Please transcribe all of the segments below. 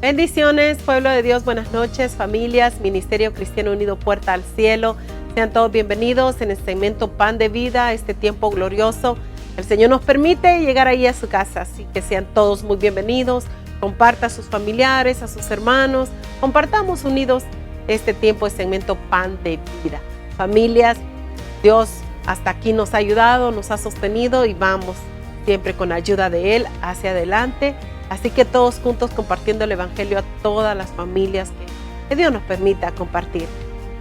Bendiciones, pueblo de Dios, buenas noches, familias, Ministerio Cristiano Unido Puerta al Cielo. Sean todos bienvenidos en el segmento Pan de Vida, este tiempo glorioso. El Señor nos permite llegar ahí a su casa, así que sean todos muy bienvenidos. Comparta a sus familiares, a sus hermanos. Compartamos unidos este tiempo de segmento Pan de Vida. Familias, Dios hasta aquí nos ha ayudado, nos ha sostenido y vamos siempre con la ayuda de Él hacia adelante. Así que todos juntos compartiendo el Evangelio a todas las familias que Dios nos permita compartir.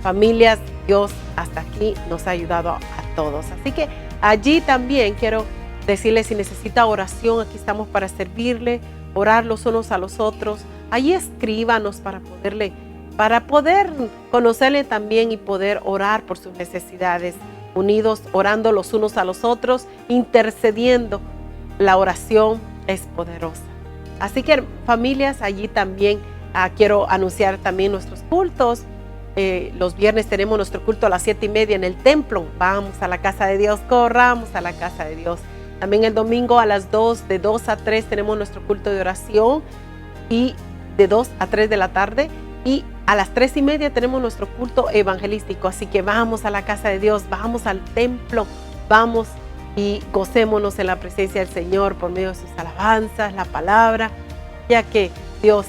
Familias, Dios hasta aquí nos ha ayudado a todos. Así que allí también quiero decirles, si necesita oración, aquí estamos para servirle, orar los unos a los otros. Allí escríbanos para poder conocerle también y poder orar por sus necesidades. Unidos, orando los unos a los otros, intercediendo. La oración es poderosa. Así que familias, allí también quiero anunciar también nuestros cultos. Los viernes tenemos nuestro culto a las 7:30 en el templo. Vamos a la casa de Dios, corramos a la casa de Dios. También el domingo a las 2, de 2 a 3 tenemos nuestro culto de oración, y de 2 a 3 de la tarde. Y a las 3:30 tenemos nuestro culto evangelístico. Así que vamos a la casa de Dios, vamos al templo, vamos y gocémonos en la presencia del Señor por medio de sus alabanzas, la palabra, ya que Dios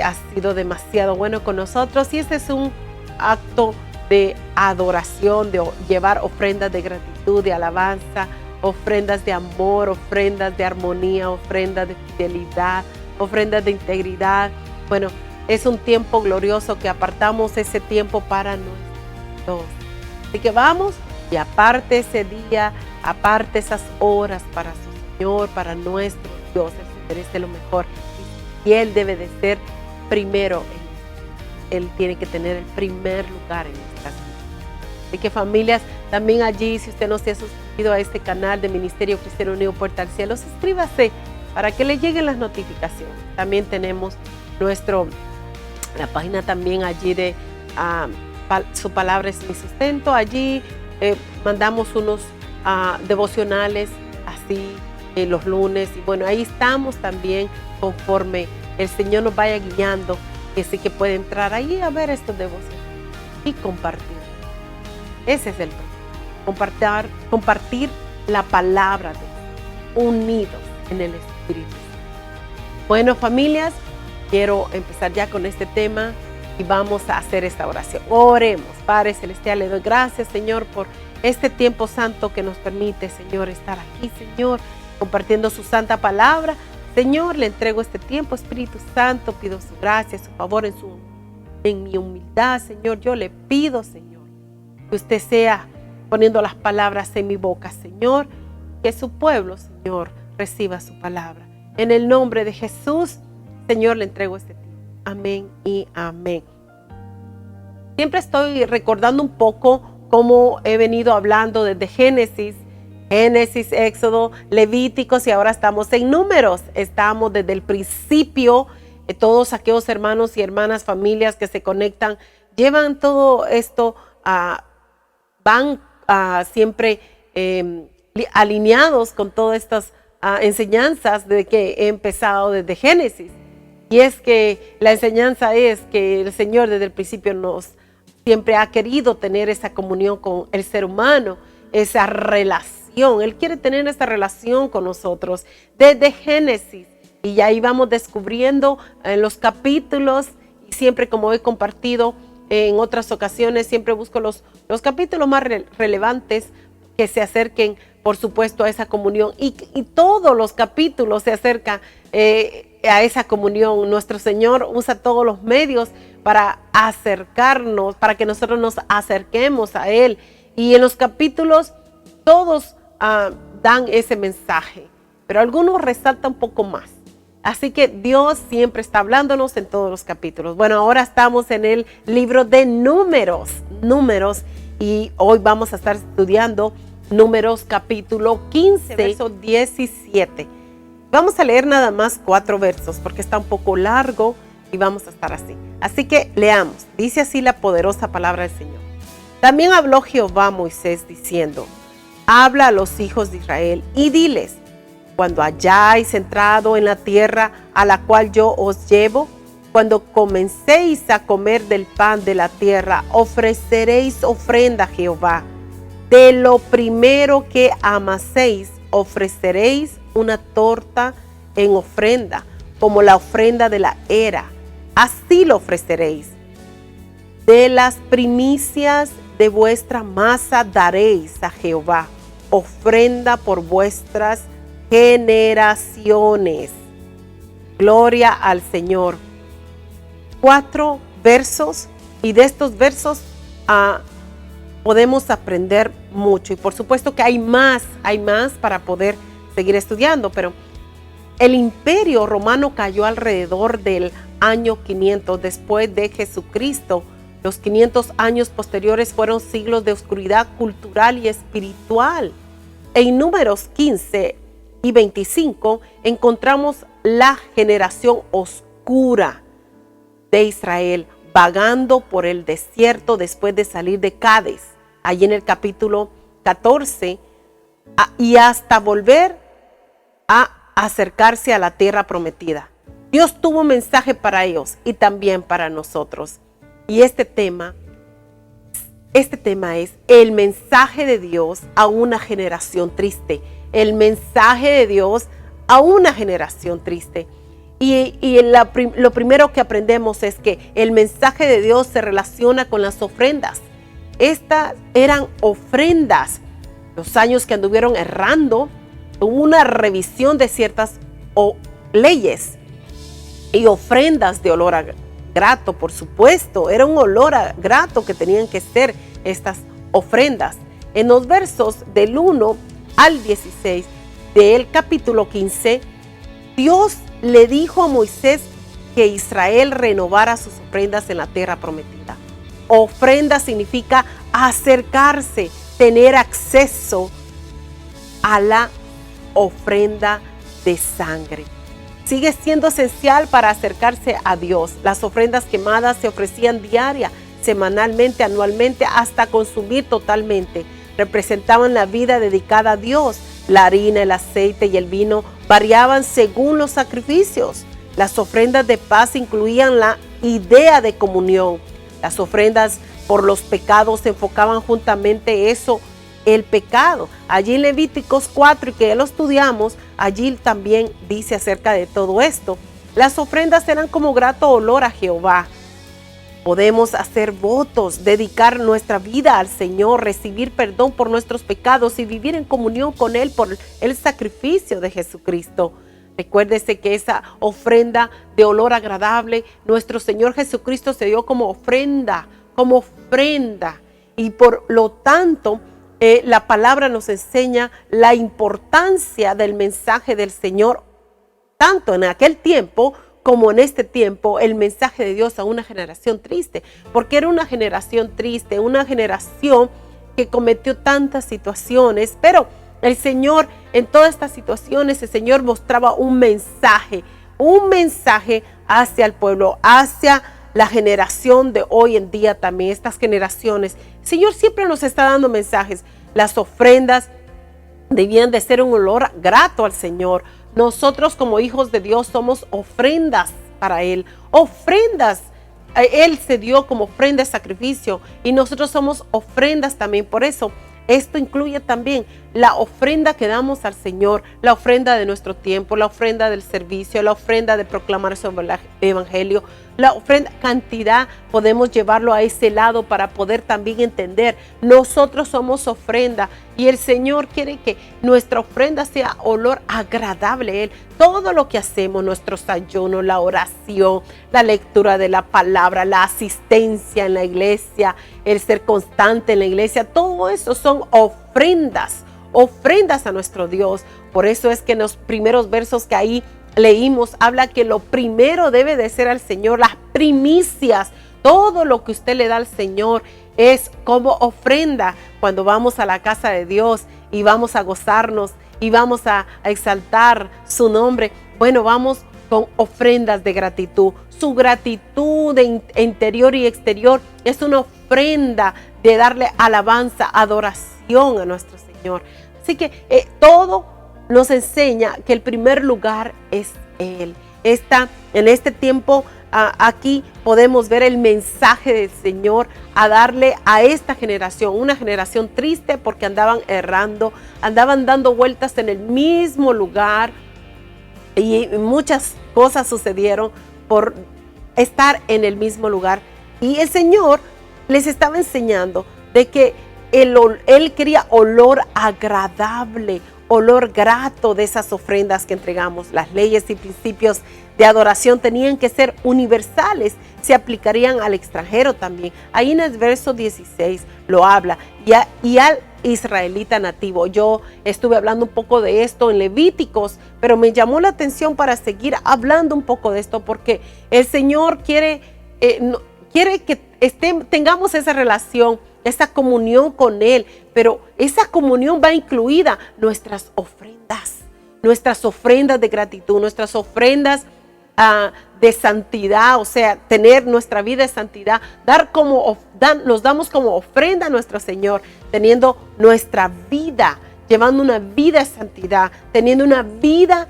ha sido demasiado bueno con nosotros. Y este es un acto de adoración, de llevar ofrendas de gratitud, de alabanza, ofrendas de amor, ofrendas de armonía, ofrendas de fidelidad, ofrendas de integridad. Bueno, es un tiempo glorioso que apartamos ese tiempo para nosotros. Así que vamos y aparte ese día, aparte esas horas para su Señor, para nuestro Dios. Él se merece lo mejor y Él debe de ser primero. Él tiene que tener el primer lugar en nuestras vidas. Así que familias, también allí, si usted no se ha suscrito a este canal de Ministerio Cristiano Unido Puerta al Cielo, suscríbase para que le lleguen las notificaciones. También tenemos la página también allí de Su Palabra es mi Sustento. Allí mandamos unos devocionales así los lunes, y bueno, ahí estamos también conforme el Señor nos vaya guiando, y así que puede entrar ahí a ver estos devocionales y compartir. Ese es el problema, compartir la palabra de Dios, unidos en el Espíritu. Bueno, familias, quiero empezar ya con este tema y vamos a hacer esta oración. Oremos. Padre Celestial, le doy gracias, Señor, por este tiempo santo que nos permite, Señor, estar aquí, Señor, compartiendo su santa palabra. Señor, le entrego este tiempo, Espíritu Santo, pido su gracia, su favor en mi humildad, Señor. Yo le pido, Señor, que usted sea poniendo las palabras en mi boca, Señor, que su pueblo, Señor, reciba su palabra. En el nombre de Jesús, Señor, le entrego este tiempo. Amén y amén. Siempre estoy recordando un poco cómo he venido hablando desde Génesis, Éxodo, Levíticos, y ahora estamos en Números. Estamos desde el principio. Todos aquellos hermanos y hermanas, familias que se conectan, llevan todo esto, van siempre alineados con todas estas enseñanzas de que he empezado desde Génesis. Y es que la enseñanza es que el Señor desde el principio siempre ha querido tener esa comunión con el ser humano, esa relación. Él quiere tener esa relación con nosotros desde Génesis. Y ahí vamos descubriendo en los capítulos, y siempre, como he compartido en otras ocasiones, siempre busco los capítulos más relevantes que se acerquen, por supuesto, a esa comunión. Y todos los capítulos se acercan a esa comunión. Nuestro Señor usa todos los medios para acercarnos, para que nosotros nos acerquemos a Él. Y en los capítulos todos dan ese mensaje, pero algunos resaltan un poco más. Así que Dios siempre está hablándonos en todos los capítulos. Bueno, ahora estamos en el libro de Números, y hoy vamos a estar estudiando Números capítulo 15, verso 17. Vamos a leer nada más 4 versos porque está un poco largo y vamos a estar así. Así que leamos. Dice así la poderosa palabra del Señor. También habló Jehová a Moisés diciendo: habla a los hijos de Israel y diles: cuando hayáis entrado en la tierra a la cual yo os llevo, cuando comencéis a comer del pan de la tierra, ofreceréis ofrenda a Jehová. De lo primero que amaséis, ofreceréis una torta en ofrenda, como la ofrenda de la era. Así lo ofreceréis. De las primicias de vuestra masa daréis a Jehová, ofrenda por vuestras generaciones. Gloria al Señor. 4 versos, y de estos versos podemos aprender mucho, y por supuesto que hay más para poder seguir estudiando, pero el imperio romano cayó alrededor del año 500 después de Jesucristo. Los 500 años posteriores fueron siglos de oscuridad cultural y espiritual. En Números 15 y 25 encontramos la generación oscura de Israel vagando por el desierto después de salir de Cádiz, allí en el capítulo 14, y hasta volver a acercarse a la tierra prometida. Dios tuvo un mensaje para ellos y también para nosotros. Y este tema es el mensaje de Dios a una generación triste. El mensaje de Dios a una generación triste. Y lo primero que aprendemos es que el mensaje de Dios se relaciona con las ofrendas. Estas eran ofrendas. Los años que anduvieron errando, hubo una revisión de ciertas leyes y ofrendas de olor grato, por supuesto. Era un olor grato que tenían que ser estas ofrendas. En los versos del 1 al 16 del capítulo 15, Dios le dijo a Moisés que Israel renovara sus ofrendas en la tierra prometida. Ofrenda significa acercarse, tener acceso a la ofrenda de sangre. Sigue siendo esencial para acercarse a Dios. Las ofrendas quemadas se ofrecían diaria, semanalmente, anualmente, hasta consumir totalmente. Representaban la vida dedicada a Dios. La harina, el aceite y el vino variaban según los sacrificios. Las ofrendas de paz incluían la idea de comunión. Las ofrendas por los pecados se enfocaban juntamente eso, el pecado. Allí en Levíticos 4, y que ya lo estudiamos, allí también dice acerca de todo esto. Las ofrendas eran como grato olor a Jehová. Podemos hacer votos, dedicar nuestra vida al Señor, recibir perdón por nuestros pecados y vivir en comunión con Él por el sacrificio de Jesucristo. Recuérdese que esa ofrenda de olor agradable, nuestro Señor Jesucristo se dio como ofrenda. Y por lo tanto, la palabra nos enseña la importancia del mensaje del Señor, tanto en aquel tiempo como en este tiempo, el mensaje de Dios a una generación triste, porque era una generación triste, una generación que cometió tantas situaciones, pero el Señor en todas estas situaciones, el Señor mostraba un mensaje hacia el pueblo, hacia la generación de hoy en día también, estas generaciones. El Señor siempre nos está dando mensajes. Las ofrendas debían de ser un olor grato al Señor. Nosotros como hijos de Dios somos ofrendas para Él, ofrendas. Él se dio como ofrenda de sacrificio y nosotros somos ofrendas también. Por eso esto incluye también la ofrenda que damos al Señor, la ofrenda de nuestro tiempo, la ofrenda del servicio, la ofrenda de proclamar sobre el evangelio, la ofrenda, cantidad, podemos llevarlo a ese lado para poder también entender. Nosotros somos ofrenda y el Señor quiere que nuestra ofrenda sea olor agradable a Él. Todo lo que hacemos, nuestros ayunos, la oración, la lectura de la palabra, la asistencia en la iglesia, el ser constante en la iglesia, todo eso son ofrendas a nuestro Dios. Por eso es que en los primeros versos que ahí leímos, habla que lo primero debe de ser al Señor, las primicias, todo lo que usted le da al Señor es como ofrenda. Cuando vamos a la casa de Dios y vamos a gozarnos y vamos a exaltar su nombre, bueno, vamos con ofrendas de gratitud. Su gratitud de interior y exterior es una ofrenda de darle alabanza, adoración a nuestro Señor. Así que todo nos enseña que el primer lugar es Él. En este tiempo aquí podemos ver el mensaje del Señor a darle a esta generación, una generación triste porque andaban errando, andaban dando vueltas en el mismo lugar y muchas cosas sucedieron por estar en el mismo lugar. Y el Señor les estaba enseñando de que Él quería olor agradable, olor grato de esas ofrendas que entregamos. Las leyes y principios de adoración tenían que ser universales, se aplicarían al extranjero también. Ahí en el verso 16 lo habla, y al israelita nativo. Yo estuve hablando un poco de esto en Levíticos, pero me llamó la atención para seguir hablando un poco de esto, porque el Señor quiere que tengamos esa relación, esa comunión con Él, pero esa comunión va incluida nuestras ofrendas de gratitud, nuestras ofrendas de santidad, o sea, tener nuestra vida de santidad, nos damos como ofrenda a nuestro Señor, teniendo nuestra vida, llevando una vida de santidad, teniendo una vida,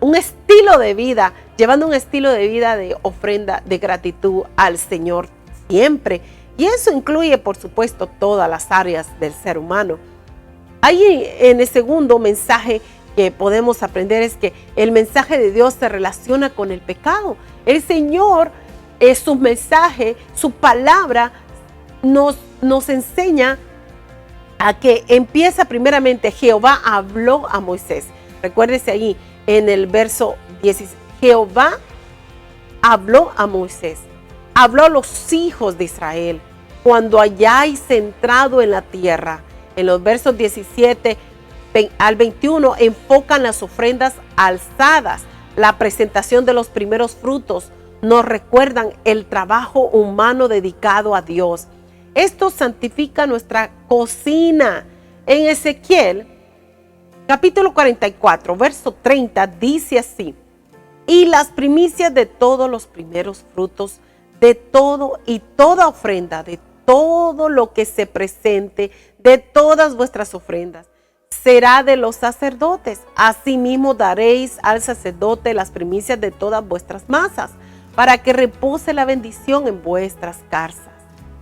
un estilo de vida, llevando un estilo de vida de ofrenda de gratitud al Señor siempre. Y eso incluye, por supuesto, todas las áreas del ser humano. Ahí en el segundo mensaje que podemos aprender es que el mensaje de Dios se relaciona con el pecado. El Señor, su mensaje, su palabra, nos enseña a que empieza primeramente, Jehová habló a Moisés. Recuérdese ahí en el verso 16, Jehová habló a Moisés, habló a los hijos de Israel cuando hayáis entrado en la tierra. En los versos 17 al 21 enfocan las ofrendas alzadas, la presentación de los primeros frutos, nos recuerdan el trabajo humano dedicado a Dios. Esto santifica nuestra cocina. En Ezequiel, capítulo 44, verso 30, dice así: y las primicias de todos los primeros frutos, de todo y toda ofrenda, de todo lo que se presente, de todas vuestras ofrendas, será de los sacerdotes. Asimismo daréis al sacerdote las primicias de todas vuestras masas, para que repose la bendición en vuestras casas.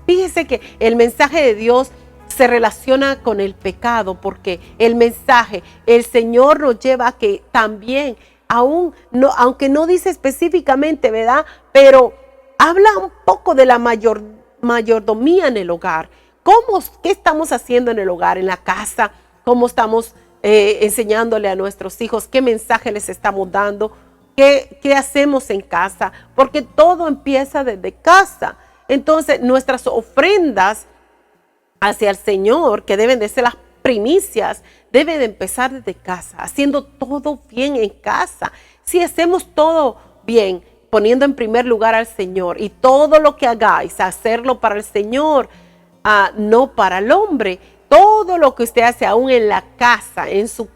Fíjese que el mensaje de Dios se relaciona con el pecado, porque el Señor nos lleva a que también, aunque no dice específicamente, ¿verdad? Pero habla un poco de la mayordomía en el hogar. ¿Qué estamos haciendo en el hogar, en la casa? ¿Cómo estamos enseñándole a nuestros hijos? ¿Qué mensaje les estamos dando? ¿Qué hacemos en casa? Porque todo empieza desde casa. Entonces, nuestras ofrendas hacia el Señor, que deben de ser las primicias, deben de empezar desde casa, haciendo todo bien en casa. Si hacemos todo bien, poniendo en primer lugar al Señor, y todo lo que hagáis, hacerlo para el Señor, no para el hombre. Todo lo que usted hace aún en la casa, en su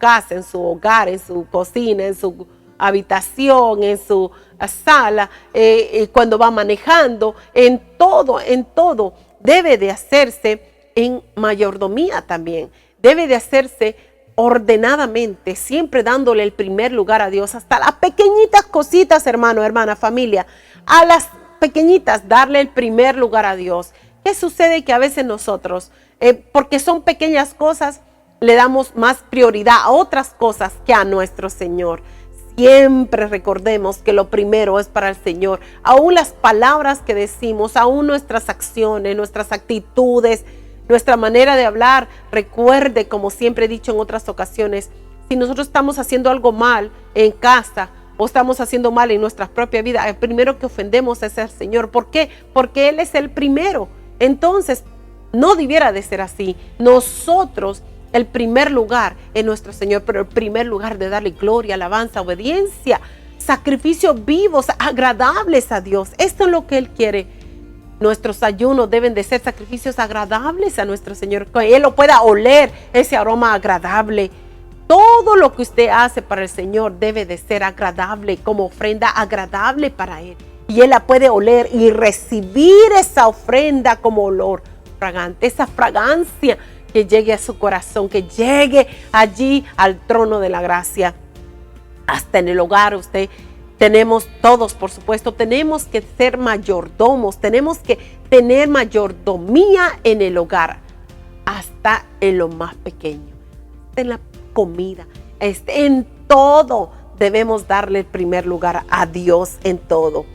hogar, en su cocina, en su habitación, en su sala, cuando va manejando, en todo, debe de hacerse en mayordomía también. Debe de hacerse ordenadamente, siempre dándole el primer lugar a Dios, hasta las pequeñitas cositas, hermano, hermana, familia, a las pequeñitas darle el primer lugar a Dios. ¿Qué sucede? Que a veces nosotros, porque son pequeñas cosas, le damos más prioridad a otras cosas que a nuestro Señor. Siempre recordemos que lo primero es para el Señor. Aún las palabras que decimos, aún nuestras acciones, nuestras actitudes, nuestra manera de hablar. Recuerde, como siempre he dicho en otras ocasiones, si nosotros estamos haciendo algo mal en casa o estamos haciendo mal en nuestra propia vida, el primero que ofendemos es el Señor. ¿Por qué? Porque Él es el primero. Entonces, no debiera de ser así. Nosotros, el primer lugar en nuestro Señor, pero el primer lugar de darle gloria, alabanza, obediencia, sacrificios vivos, agradables a Dios. Esto es lo que Él quiere. Nuestros ayunos deben de ser sacrificios agradables a nuestro Señor, que Él lo pueda oler, ese aroma agradable. Todo lo que usted hace para el Señor debe de ser agradable, como ofrenda agradable para Él. Y Él la puede oler y recibir esa ofrenda como olor fragante, esa fragancia que llegue a su corazón, que llegue allí al trono de la gracia. Hasta en el hogar usted tenemos todos, por supuesto, tenemos que ser mayordomos, tenemos que tener mayordomía en el hogar, hasta en lo más pequeño, en la comida, en todo debemos darle el primer lugar a Dios en todo.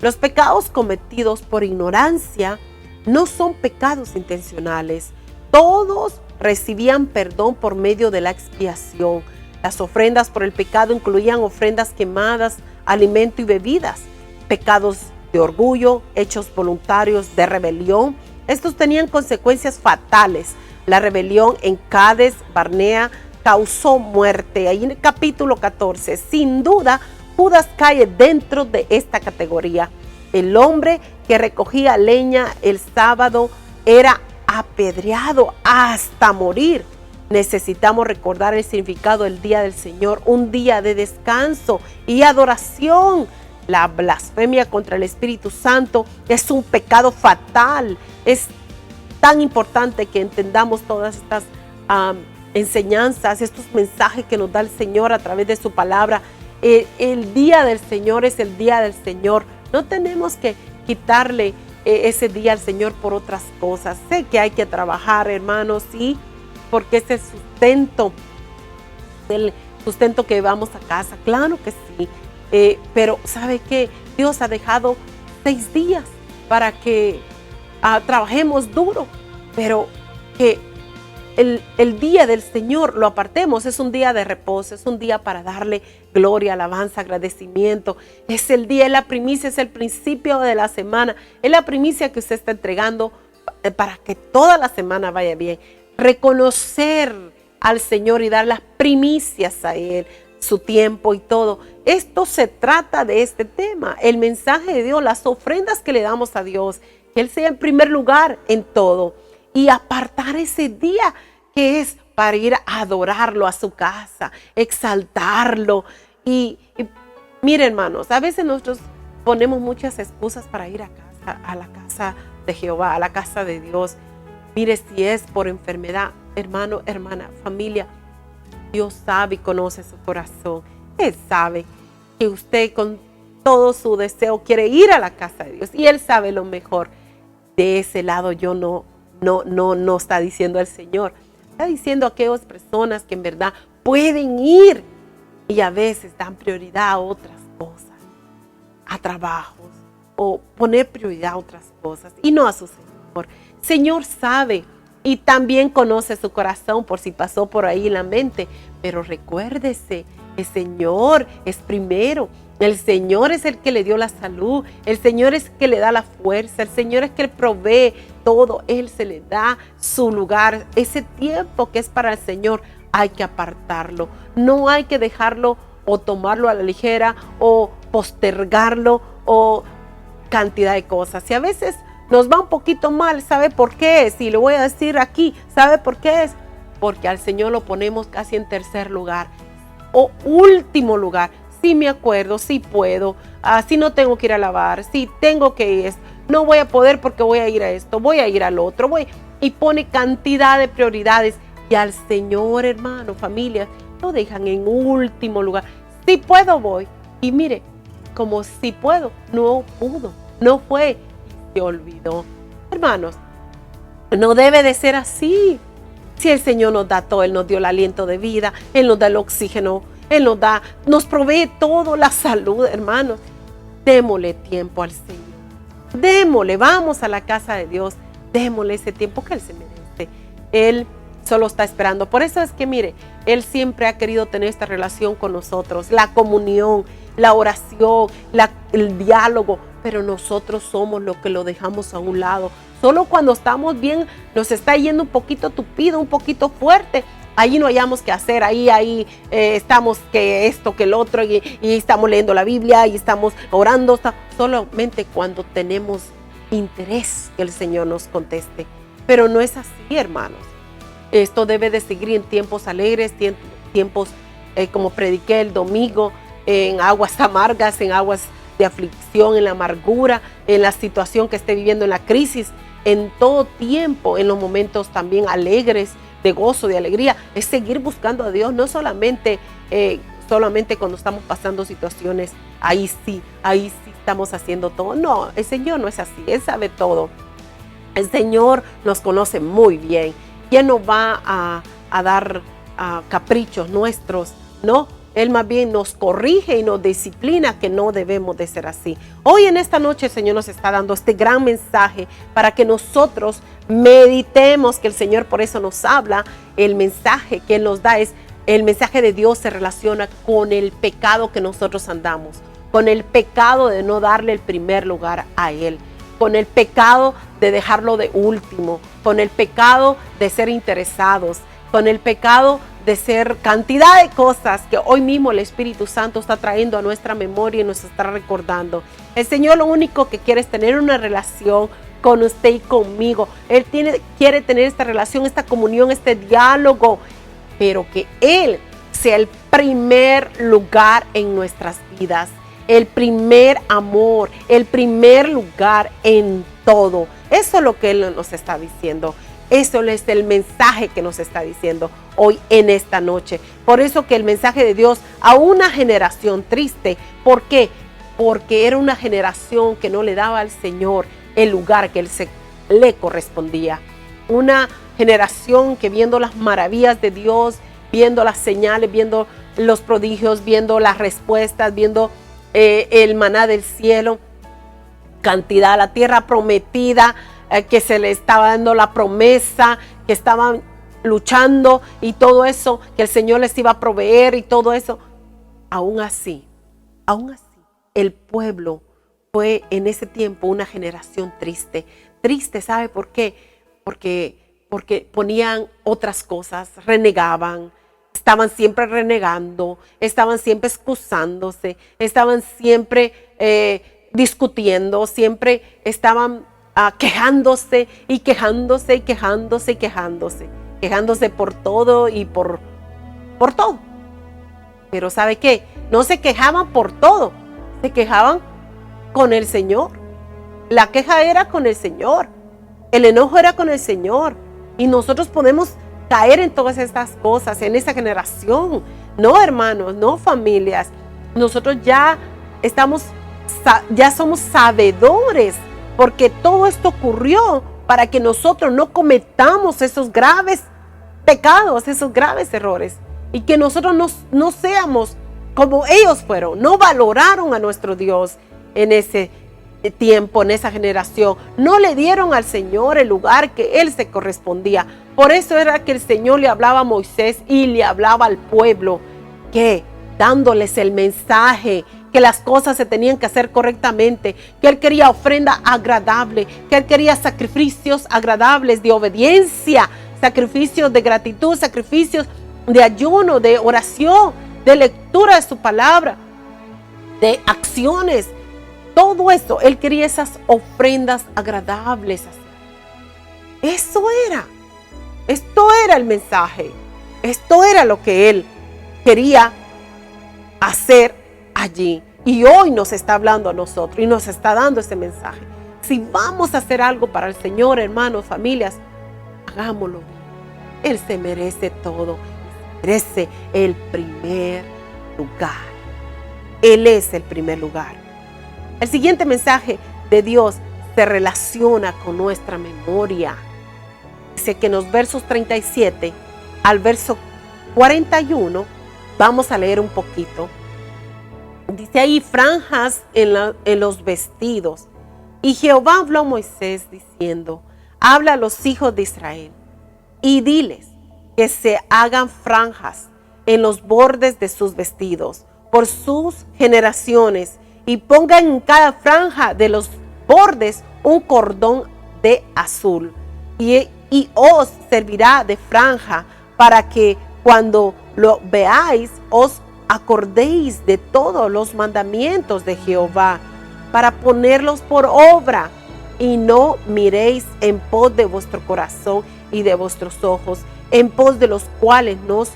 Los pecados cometidos por ignorancia no son pecados intencionales. Todos recibían perdón por medio de la expiación. Las ofrendas por el pecado incluían ofrendas quemadas, alimento y bebidas. Pecados de orgullo, hechos voluntarios de rebelión. Estos tenían consecuencias fatales. La rebelión en Cades Barnea causó muerte. Ahí en el capítulo 14, sin duda, Judas cae dentro de esta categoría. El hombre que recogía leña el sábado era apedreado hasta morir. Necesitamos recordar el significado del día del Señor, un día de descanso y adoración. La blasfemia contra el Espíritu Santo es un pecado fatal. Es tan importante que entendamos todas estas enseñanzas, estos mensajes que nos da el Señor a través de su palabra. El día del Señor es el día del Señor. No tenemos que quitarle ese día al Señor por otras cosas. Sé que hay que trabajar, hermanos, sí, porque ese sustento, el sustento que llevamos a casa, claro que sí. Pero ¿sabe qué? Dios ha dejado 6 días para que trabajemos duro, pero que el día del Señor lo apartemos. Es un día de reposo, es un día para darle gloria, alabanza, agradecimiento. Es el día, es la primicia, es el principio de la semana, es la primicia que usted está entregando para que toda la semana vaya bien. Reconocer al Señor y dar las primicias a Él, su tiempo y todo. Esto se trata de este tema, el mensaje de Dios, las ofrendas que le damos a Dios, que Él sea en primer lugar en todo, y apartar ese día que es para ir a adorarlo a su casa, exaltarlo. Y mire, hermanos, a veces nosotros ponemos muchas excusas para ir a la casa de Jehová, a la casa de Dios. Mire, si es por enfermedad, hermano, hermana, familia, Dios sabe y conoce su corazón. Él sabe que usted con todo su deseo quiere ir a la casa de Dios y Él sabe lo mejor. De ese lado yo no está diciendo el Señor. Está diciendo a aquellas personas que en verdad pueden ir y a veces dan prioridad a otras cosas, a trabajos, o poner prioridad a otras cosas y no a su Señor. Señor sabe y también conoce su corazón por si pasó por ahí en la mente. Pero recuérdese, el Señor es primero. El Señor es el que le dio la salud. El Señor es el que le da la fuerza. El Señor es el que provee todo. Él se le da su lugar. Ese tiempo que es para el Señor hay que apartarlo. No hay que dejarlo o tomarlo a la ligera o postergarlo o cantidad de cosas. Y a veces nos va un poquito mal, ¿sabe por qué es? Y le voy a decir aquí, ¿sabe por qué es? Porque al Señor lo ponemos casi en tercer lugar o último lugar. Sí me acuerdo, sí puedo, sí no tengo que ir a lavar, sí tengo que ir, no voy a poder porque voy a ir a esto, voy a ir al otro, y pone cantidad de prioridades. Y al Señor, hermano, familia, lo dejan en último lugar. Si puedo, voy. Y mire, como si puedo, no pudo, no fue. Se olvidó. Hermanos, no debe de ser así. Si el Señor nos da todo, Él nos dio el aliento de vida, Él nos da el oxígeno, Él nos provee todo, la salud, hermanos. Démosle tiempo al Señor. Démosle, vamos a la casa de Dios, démosle ese tiempo que Él se merece. Él solo está esperando. Por eso es que mire, Él siempre ha querido tener esta relación con nosotros, la comunión, la oración, el diálogo. Pero nosotros somos los que lo dejamos a un lado. Solo cuando estamos bien, nos está yendo un poquito tupido, un poquito fuerte. Ahí no hayamos que hacer, ahí estamos que esto, que el otro, y estamos leyendo la Biblia, y estamos orando. Solamente cuando tenemos interés que el Señor nos conteste. Pero no es así, hermanos. Esto debe de seguir en tiempos alegres, tiempos como prediqué el domingo, en aguas amargas, en aguas de aflicción, en la amargura, en la situación que esté viviendo, en la crisis, en todo tiempo, en los momentos también alegres, de gozo, de alegría. Es seguir buscando a Dios, no solamente solamente cuando estamos pasando situaciones, ahí sí estamos haciendo todo. No, el Señor no es así, Él sabe todo. El Señor nos conoce muy bien. ¿Quién nos va a dar caprichos nuestros? No, Él más bien nos corrige y nos disciplina, que no debemos de ser así. Hoy en esta noche el Señor nos está dando este gran mensaje para que nosotros meditemos, que el Señor por eso nos habla. El mensaje que Él nos da es, el mensaje de Dios se relaciona con el pecado que nosotros andamos, con el pecado de no darle el primer lugar a Él, con el pecado de dejarlo de último, con el pecado de ser interesados, con el pecado de ser cantidad de cosas que hoy mismo el Espíritu Santo está trayendo a nuestra memoria y nos está recordando. El Señor lo único que quiere es tener una relación con usted y conmigo. Él quiere tener esta relación, esta comunión, este diálogo, pero que Él sea el primer lugar en nuestras vidas, el primer amor, el primer lugar en todo. Eso es lo que Él nos está diciendo. Eso es el mensaje que nos está diciendo hoy en esta noche. Por eso que el mensaje de Dios a una generación triste. ¿Por qué? Porque era una generación que no le daba al Señor el lugar que le correspondía. Una generación que, viendo las maravillas de Dios, viendo las señales, viendo los prodigios, viendo las respuestas, viendo el maná del cielo, cantidad, la tierra prometida, que se le estaba dando la promesa, que estaban luchando y todo eso, que el Señor les iba a proveer y todo eso. Aún así, el pueblo fue en ese tiempo una generación triste. Triste, ¿sabe por qué? Porque ponían otras cosas, renegaban, estaban siempre renegando, estaban siempre excusándose, estaban siempre discutiendo, siempre estaban quejándose por todo y por todo. Pero ¿sabe qué? No se quejaban por todo, se quejaban con el Señor. La queja era con el Señor, el enojo era con el Señor. Y nosotros podemos caer en todas estas cosas, en esa generación. No, hermanos, no, familias. Nosotros ya somos sabedores, porque todo esto ocurrió para que nosotros no cometamos esos graves pecados, esos graves errores, y que nosotros no seamos como ellos fueron. No valoraron a nuestro Dios en ese tiempo, en esa generación. No le dieron al Señor el lugar que Él se correspondía. Por eso era que el Señor le hablaba a Moisés y le hablaba al pueblo, que dándoles el mensaje, que las cosas se tenían que hacer correctamente, que Él quería ofrenda agradable, que Él quería sacrificios agradables de obediencia, sacrificios de gratitud, sacrificios de ayuno, de oración, de lectura de su palabra, de acciones. Todo eso, Él quería esas ofrendas agradables. Esto era el mensaje. Esto era lo que Él quería hacer allí. Y hoy nos está hablando a nosotros y nos está dando ese mensaje. Si vamos a hacer algo para el Señor, hermanos, familias, hagámoslo. Él se merece todo. Merece el primer lugar. Él es el primer lugar. El siguiente mensaje de Dios se relaciona con nuestra memoria. Dice que en los versos 37 al verso 41, vamos a leer un poquito. Dice ahí: franjas en los vestidos. Y Jehová habló a Moisés diciendo: habla a los hijos de Israel y diles que se hagan franjas en los bordes de sus vestidos por sus generaciones, y pongan en cada franja de los bordes un cordón de azul, y os servirá de franja, para que cuando lo veáis os acordéis de todos los mandamientos de Jehová, para ponerlos por obra, y no miréis en pos de vuestro corazón y de vuestros ojos, en pos de los cuales nos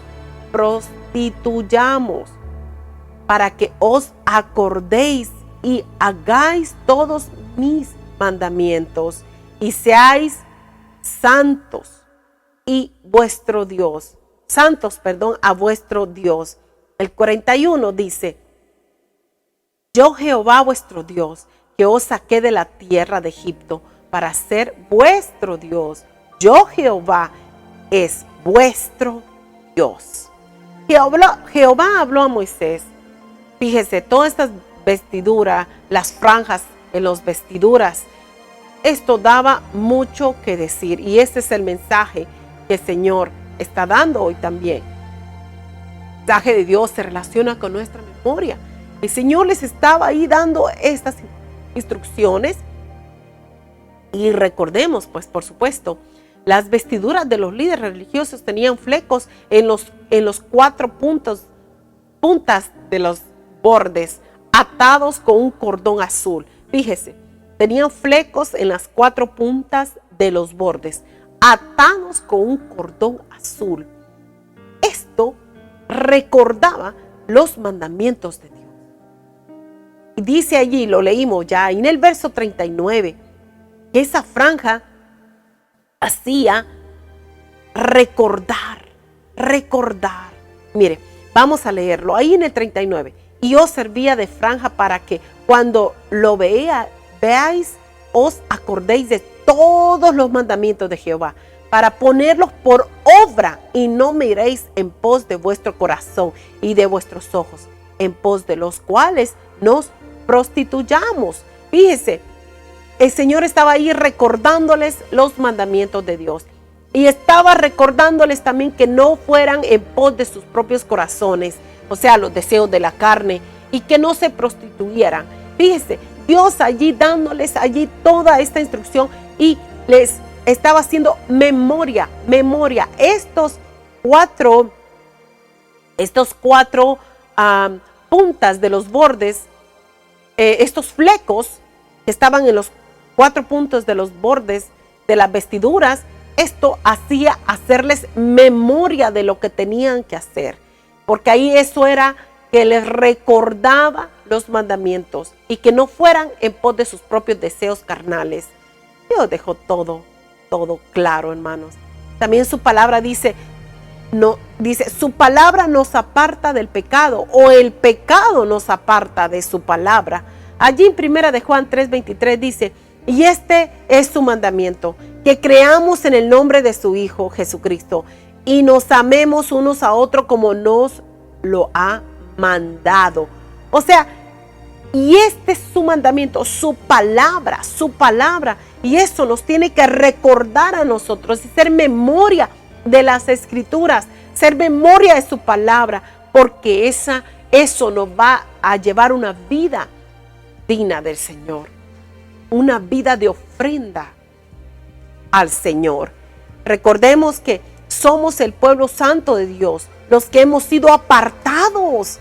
prostituyamos, para que os acordéis y hagáis todos mis mandamientos, y seáis santos a vuestro Dios. El 41 dice: yo Jehová vuestro Dios, que os saqué de la tierra de Egipto para ser vuestro Dios. Yo Jehová es vuestro Dios. Jehová habló a Moisés. Fíjese, todas estas vestiduras, las franjas en las vestiduras, esto daba mucho que decir. Y este es el mensaje que el Señor está dando hoy también. El mensaje de Dios se relaciona con nuestra memoria. El Señor les estaba ahí dando estas instrucciones. Y recordemos, pues por supuesto, las vestiduras de los líderes religiosos tenían flecos en los 4 puntas de los bordes, atados con un cordón azul. Fíjese, tenían flecos en las 4 puntas de los bordes, atados con un cordón azul. Esto recordaba los mandamientos de Dios. Y dice allí, lo leímos ya en el verso 39, que esa franja hacía recordar. Mire, vamos a leerlo ahí en el 39. Y os servía de franja para que cuando lo veáis, os acordéis de todos los mandamientos de Jehová, para ponerlos por obra, y no miréis en pos de vuestro corazón y de vuestros ojos, en pos de los cuales nos prostituyamos. Fíjese, el Señor estaba ahí recordándoles los mandamientos de Dios. Y estaba recordándoles también que no fueran en pos de sus propios corazones, o sea, los deseos de la carne, y que no se prostituyeran. Fíjese, Dios allí dándoles allí toda esta instrucción, y les estaba haciendo memoria. Estos cuatro puntas de los bordes, estos flecos que estaban en los 4 puntos de los bordes de las vestiduras, esto hacía hacerles memoria de lo que tenían que hacer, porque ahí eso era que les recordaba los mandamientos y que no fueran en pos de sus propios deseos carnales. Dios dejó todo claro, hermanos. También su palabra dice, su palabra nos aparta del pecado, o el pecado nos aparta de su palabra. Allí en 1 de Juan 3:23 dice: y este es su mandamiento, que creamos en el nombre de su Hijo Jesucristo y nos amemos unos a otros como nos lo ha mandado. O sea, y este es su mandamiento, su palabra. Y eso nos tiene que recordar a nosotros y ser memoria de las Escrituras, ser memoria de su palabra, porque eso nos va a llevar una vida digna del Señor, una vida de ofrenda al Señor. Recordemos que somos el pueblo santo de Dios, los que hemos sido apartados.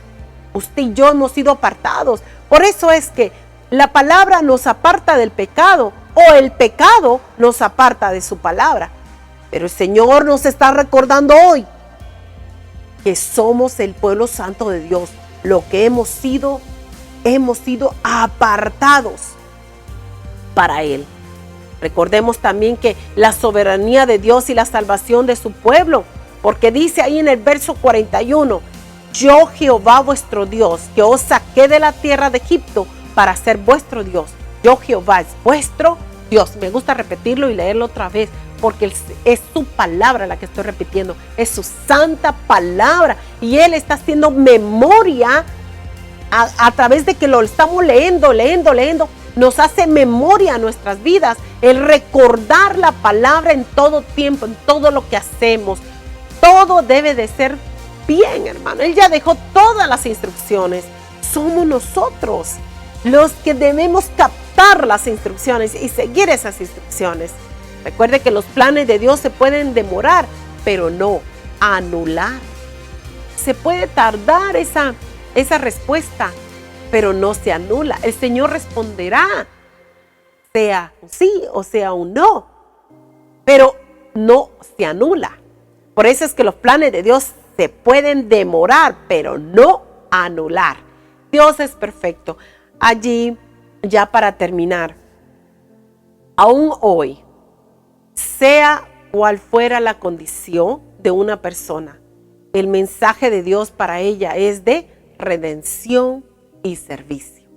Usted y yo hemos sido apartados. Por eso es que la palabra nos aparta del pecado, o el pecado nos aparta de su palabra. Pero el Señor nos está recordando hoy que somos el pueblo santo de Dios, lo que hemos sido apartados para Él. Recordemos también que la soberanía de Dios y la salvación de su pueblo, porque dice ahí en el verso 41, yo Jehová vuestro Dios, que os saqué de la tierra de Egipto para ser vuestro Dios. Yo Jehová es vuestro Dios. Me gusta repetirlo y leerlo otra vez, porque es su palabra la que estoy repitiendo, es su santa palabra, y Él está haciendo memoria a través de que lo estamos leyendo, nos hace memoria a nuestras vidas, el recordar la palabra en todo tiempo, en todo lo que hacemos. Todo debe de ser bien, hermano. Él ya dejó todas las instrucciones. Somos nosotros los que debemos captar las instrucciones y seguir esas instrucciones. Recuerde que los planes de Dios se pueden demorar, pero no anular. Se puede tardar esa respuesta, pero no se anula. El Señor responderá, sea un sí o sea un no, pero no se anula. Por eso es que los planes de Dios se pueden demorar, pero no anular. Dios es perfecto. Allí, ya para terminar, aún hoy, sea cual fuera la condición de una persona, el mensaje de Dios para ella es de redención y servicio.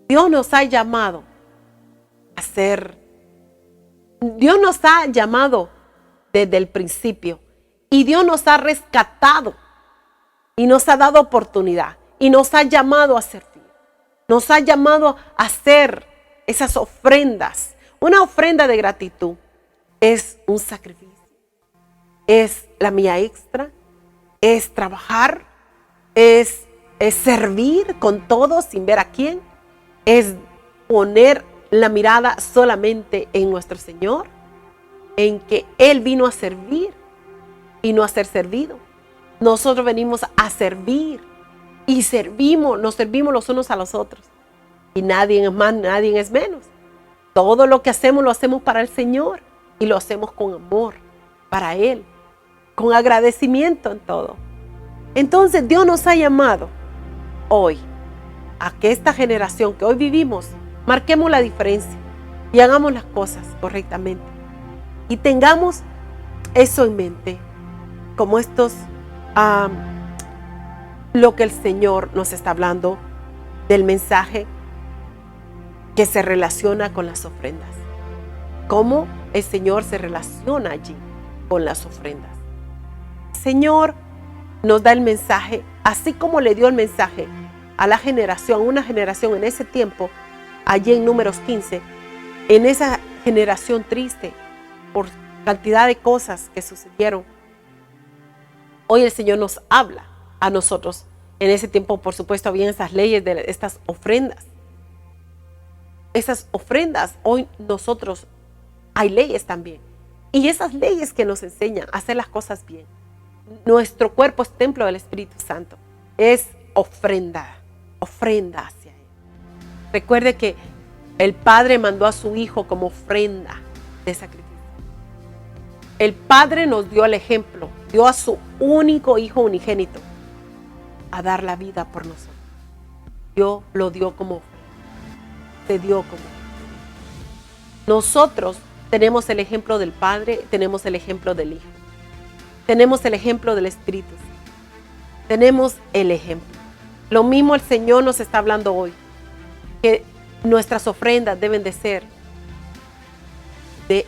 Dios nos ha llamado a ser, Dios nos ha llamado desde el principio y Dios nos ha rescatado y nos ha dado oportunidad y nos ha llamado a servir. Nos ha llamado a hacer esas ofrendas. Una ofrenda de gratitud es un sacrificio, es la mía extra, es trabajar, es servir con todo sin ver a quién, es poner la mirada solamente en nuestro Señor, en que Él vino a servir y no a ser servido. Nosotros venimos a servir y nos servimos los unos a los otros. Y nadie es más, nadie es menos. Todo lo que hacemos lo hacemos para el Señor y lo hacemos con amor para Él, con agradecimiento en todo. Entonces Dios nos ha llamado hoy a que esta generación que hoy vivimos marquemos la diferencia y hagamos las cosas correctamente y tengamos eso en mente, como lo que el Señor nos está hablando del mensaje que se relaciona con las ofrendas. Cómo el Señor se relaciona allí con las ofrendas. El Señor nos da el mensaje, así como le dio el mensaje a la generación, una generación en ese tiempo, allí en Números 15, en esa generación triste por cantidad de cosas que sucedieron. Hoy el Señor nos habla a nosotros. En ese tiempo, por supuesto, habían esas leyes de estas ofrendas. Esas ofrendas, hoy nosotros hay leyes también. Y esas leyes que nos enseñan a hacer las cosas bien. Nuestro cuerpo es templo del Espíritu Santo. Es ofrenda hacia Él. Recuerde que el Padre mandó a su Hijo como ofrenda de sacrificio. El Padre nos dio el ejemplo, dio a su único Hijo unigénito a dar la vida por nosotros. Dios lo dio como ofrenda. Se dio como ofrenda. Nosotros tenemos el ejemplo del Padre, tenemos el ejemplo del Hijo. Tenemos el ejemplo del Espíritu. Tenemos el ejemplo. Lo mismo el Señor nos está hablando hoy, que nuestras ofrendas deben de ser de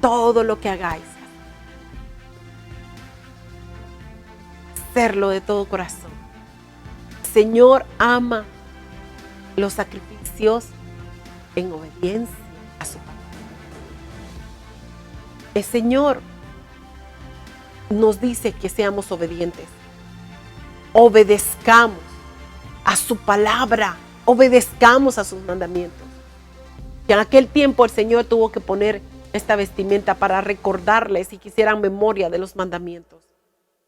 todo lo que hagáis. Hacerlo de todo corazón. El Señor ama los sacrificios en obediencia a su palabra. El Señor nos dice que seamos obedientes. Obedezcamos a su palabra, obedezcamos a sus mandamientos. Y en aquel tiempo el Señor tuvo que poner esta vestimenta para recordarles y que hicieran memoria de los mandamientos.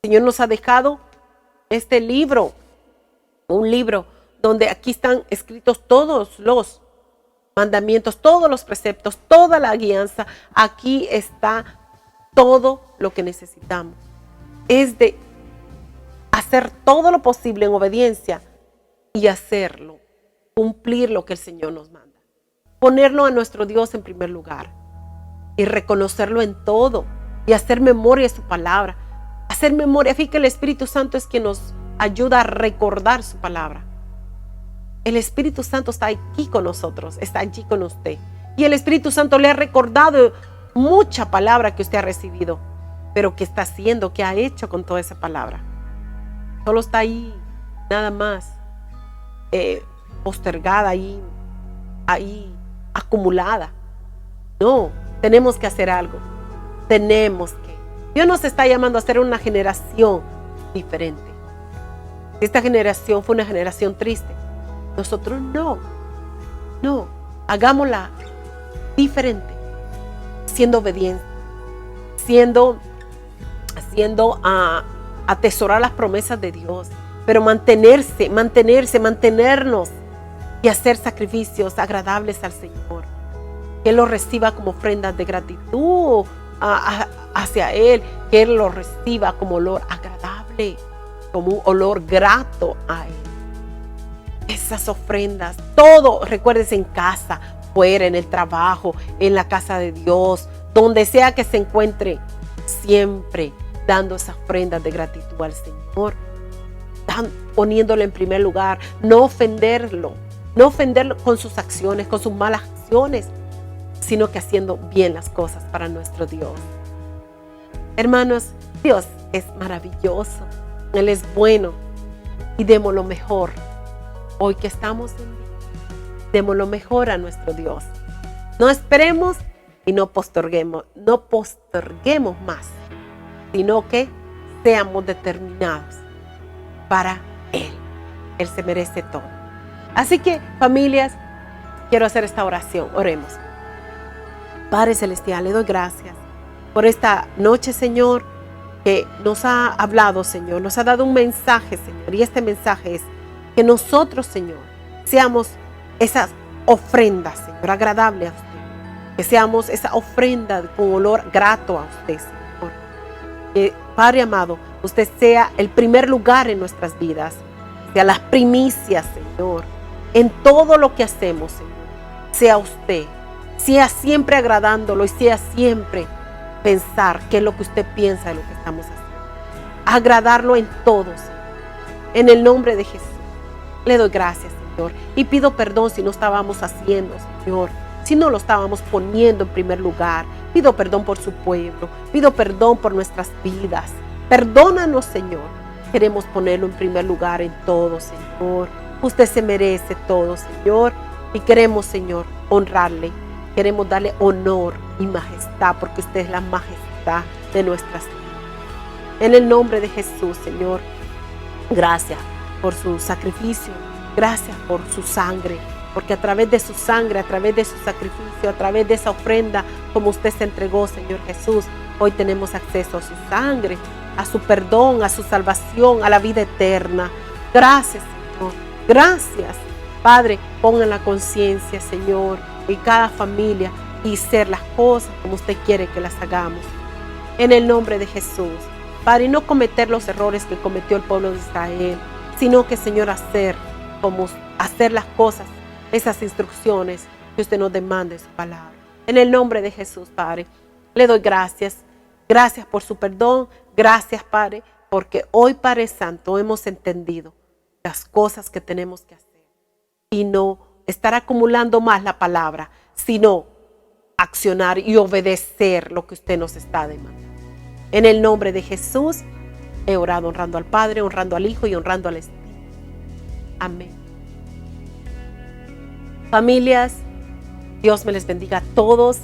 El Señor nos ha dejado este libro, un libro donde aquí están escritos todos los mandamientos, todos los preceptos, toda la guianza. Aquí está todo lo que necesitamos. Es de hacer todo lo posible en obediencia y hacerlo, cumplir lo que el Señor nos manda. Ponerlo a nuestro Dios en primer lugar y reconocerlo en todo y hacer memoria de su palabra. Hacer memoria, fíjate que el Espíritu Santo es quien nos ayuda a recordar su palabra. El Espíritu Santo está aquí con nosotros, está allí con usted. Y el Espíritu Santo le ha recordado mucha palabra que usted ha recibido, pero ¿qué está haciendo? ¿Qué ha hecho con toda esa palabra? Solo está ahí, nada más, postergada, ahí acumulada. No, tenemos que hacer algo. Dios nos está llamando a ser una generación diferente. Esta generación fue una generación triste. Nosotros no, hagámosla diferente, siendo obedientes, haciendo atesorar las promesas de Dios, pero mantenernos y hacer sacrificios agradables al Señor. Que Él los reciba como ofrendas de gratitud hacia Él, que Él los reciba como olor agradable, como un olor grato a Él. Esas ofrendas, todo, recuérdese, en casa, fuera, en el trabajo, en la casa de Dios, donde sea que se encuentre, siempre dando esa ofrenda de gratitud al Señor, poniéndolo en primer lugar, no ofenderlo con sus acciones, con sus malas acciones, sino que haciendo bien las cosas para nuestro Dios. Hermanos, Dios es maravilloso, Él es bueno y demos lo mejor. Hoy que estamos en vida, demos lo mejor a nuestro Dios. No esperemos y no posterguemos más, sino que seamos determinados para Él. Él se merece todo. Así que, familias, quiero hacer esta oración. Oremos. Padre Celestial, le doy gracias por esta noche, Señor, que nos ha hablado, Señor, nos ha dado un mensaje, Señor, y este mensaje es que nosotros, Señor, seamos esas ofrendas, Señor, agradables a usted, que seamos esa ofrenda con olor grato a usted, Señor. Que, Padre amado, usted sea el primer lugar en nuestras vidas, sea las primicias, Señor, en todo lo que hacemos, Señor, sea usted, sea siempre agradándolo y sea siempre pensar qué es lo que usted piensa de lo que estamos haciendo. Agradarlo en todo, Señor. En el nombre de Jesús, le doy gracias, Señor. Y pido perdón si no estábamos haciendo, Señor, si no lo estábamos poniendo en primer lugar. Pido perdón por su pueblo. Pido perdón por nuestras vidas. Perdónanos, Señor. Queremos ponerlo en primer lugar en todo, Señor. Usted se merece todo, Señor. Y queremos, Señor, honrarle. Queremos darle honor y majestad, porque usted es la majestad de nuestras vidas. En el nombre de Jesús, Señor, gracias por su sacrificio, gracias por su sangre, porque a través de su sangre, a través de su sacrificio, a través de esa ofrenda, como usted se entregó, Señor Jesús, hoy tenemos acceso a su sangre, a su perdón, a su salvación, a la vida eterna. Gracias, Señor, gracias. Padre, pongan la conciencia, Señor, en cada familia y hacer las cosas como usted quiere que las hagamos. En el nombre de Jesús. Padre, y no cometer los errores que cometió el pueblo de Israel, sino que, Señor, hacer las cosas, esas instrucciones que usted nos demanda en su palabra. En el nombre de Jesús, Padre, le doy gracias. Gracias por su perdón. Gracias, Padre, porque hoy, Padre Santo, hemos entendido las cosas que tenemos que hacer. Y no estar acumulando más la palabra, sino accionar y obedecer lo que usted nos está demandando. En el nombre de Jesús, he orado honrando al Padre, honrando al Hijo y honrando al Espíritu. Amén. Familias, Dios me les bendiga a todos.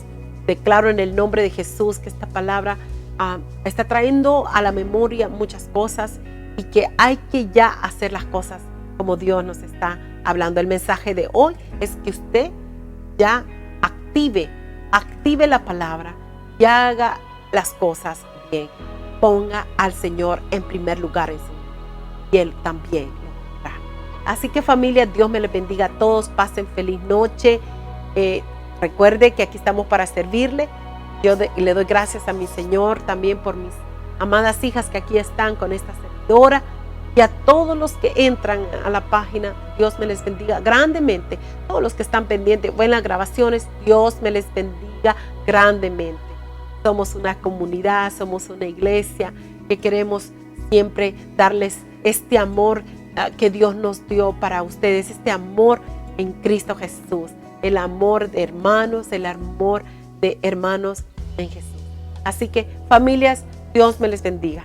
Declaro en el nombre de Jesús que esta palabra está trayendo a la memoria muchas cosas y que hay que ya hacer las cosas como Dios nos está hablando. El mensaje de hoy es que usted ya active la palabra y haga las cosas bien. Ponga al Señor en primer lugar en su vida y Él también lo hará. Así que, familia, Dios me les bendiga a todos. Pasen feliz noche. Recuerde que aquí estamos para servirle. Yo le doy gracias a mi Señor también por mis amadas hijas que aquí están con esta servidora. Y a todos los que entran a la página, Dios me les bendiga grandemente. Todos los que están pendientes, buenas grabaciones, Dios me les bendiga grandemente. Somos una comunidad, somos una iglesia que queremos siempre darles este amor que Dios nos dio para ustedes, este amor en Cristo Jesús, el amor de hermanos, el amor de hermanos en Jesús. Así que, familias, Dios me les bendiga.